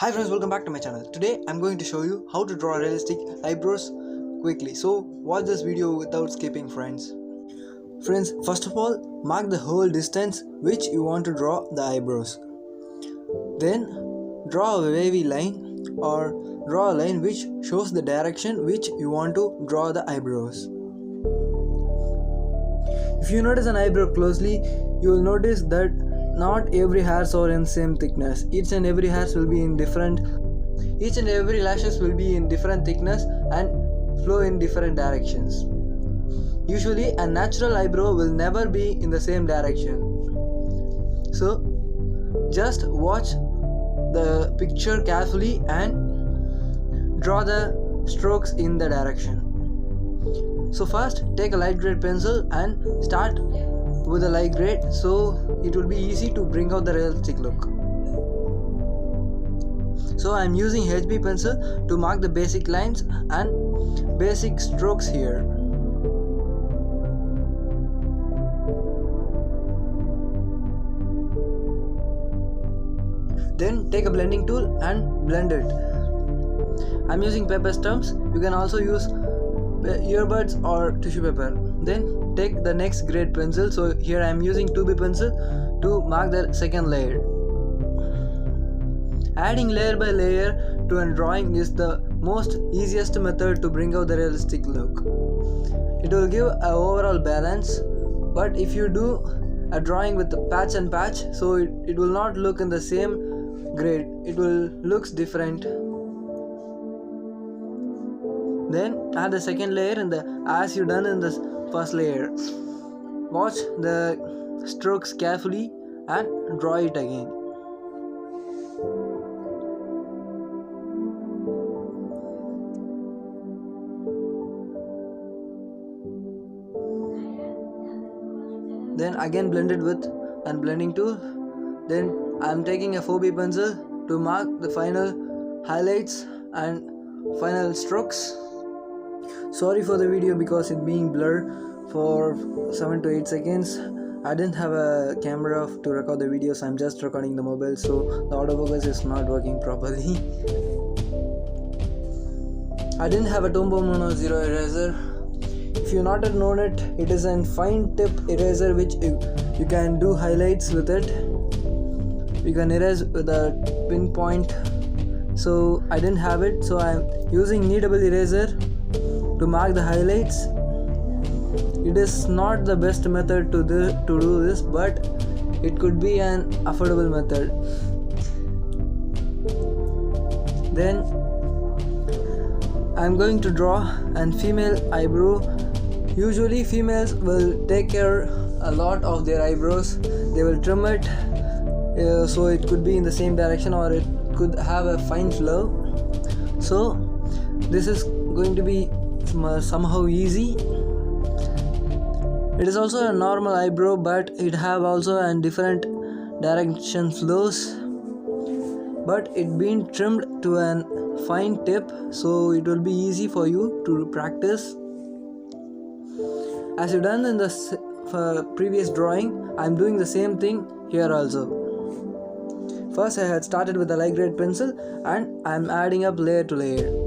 Hi friends, welcome back to my channel. Today I'm going to show you how to draw realistic eyebrows quickly. So watch this video without skipping friends. Friends, first of all, mark the whole distance which you want to draw the eyebrows. Then draw a wavy line or draw a line which shows the direction which you want to draw the eyebrows. If you notice an eyebrow closely, you will notice that not every hairs are in same thickness. Each and every lashes will be in different thickness and flow in different directions. Usually a natural eyebrow will never be in the same direction. So just watch the picture carefully and draw the strokes in the direction. So first take a light grade pencil and start with a light grade, so it will be easy to bring out the realistic look. So I am using HB pencil to mark the basic lines and basic strokes here. Then take a blending tool and blend it. I am using paper stumps. You can also use earbuds or tissue paper. Then take the next grade pencil. So here I am using 2B pencil to mark the second layer. Adding layer by layer to a drawing is the most easiest method to bring out the realistic look. It will give an overall balance, but if you do a drawing with patch and patch, so it will not look in the same grade. It will looks different. Then add the second layer as you done in the first layer. Watch the strokes carefully and draw it again. Then again blend it with a blending tool. Then I am taking a 4B pencil to mark the final highlights and final strokes. Sorry for the video because it being blurred for 7 to 8 seconds. I didn't have a camera to record the videos. I'm just recording the mobile, so the autofocus is not working properly. I didn't have a Tombow Mono 0 eraser. If you not known it, it is a fine tip eraser which you can do highlights with it. You can erase with a pinpoint. So I didn't have it, so I'm using kneadable eraser to mark the highlights. It is not the best method to do this, but it could be an affordable method. Then I'm going to draw a female eyebrow. Usually females will take care a lot of their eyebrows. They will trim it, so it could be in the same direction or it could have a fine flow. So this is going to be somehow easy. It is also a normal eyebrow, but it have also a different direction flows, but it been trimmed to a fine tip, so it will be easy for you to practice. As you done in the previous drawing, I am doing the same thing here also. First I had started with a light grade pencil and I am adding up layer to layer.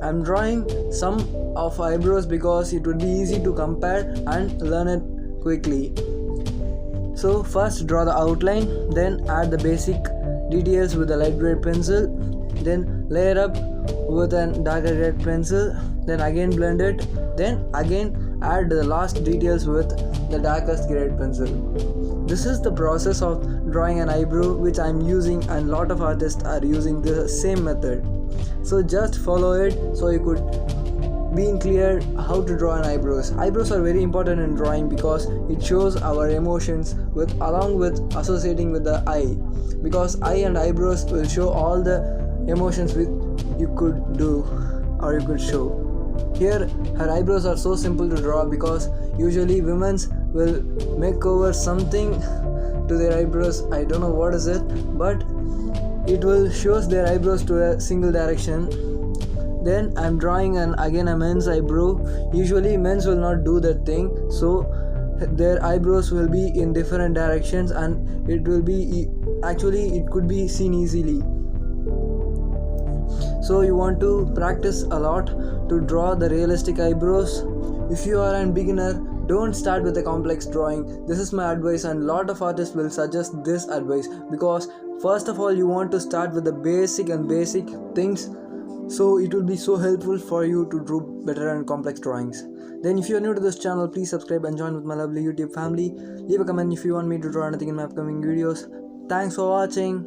I am drawing some of eyebrows because it would be easy to compare and learn it quickly. So first draw the outline, then add the basic details with the light grade pencil, then layer up with a darker grade pencil, then again blend it, then again add the last details with the darkest grade pencil. This is the process of drawing an eyebrow which I am using, and lot of artists are using the same method. So just follow it so you could be clear how to draw an eyebrows. Eyebrows are very important in drawing because it shows our emotions along with associating with the eye, because eye and eyebrows will show all the emotions you could do or you could show. Here her eyebrows are so simple to draw because usually women will make over something to their eyebrows. I don't know what is it, but it will shows their eyebrows to a single direction. Then I'm drawing again a men's eyebrow. Usually men's will not do that thing, so their eyebrows will be in different directions and it will be actually it could be seen easily. So you want to practice a lot to draw the realistic eyebrows. If you are a beginner, don't start with a complex drawing. This is my advice, and lot of artists will suggest this advice, because first of all you want to start with the basic things, so it will be so helpful for you to draw better and complex drawings. Then if you are new to this channel, please subscribe and join with my lovely YouTube family. Leave a comment if you want me to draw anything in my upcoming videos. Thanks for watching.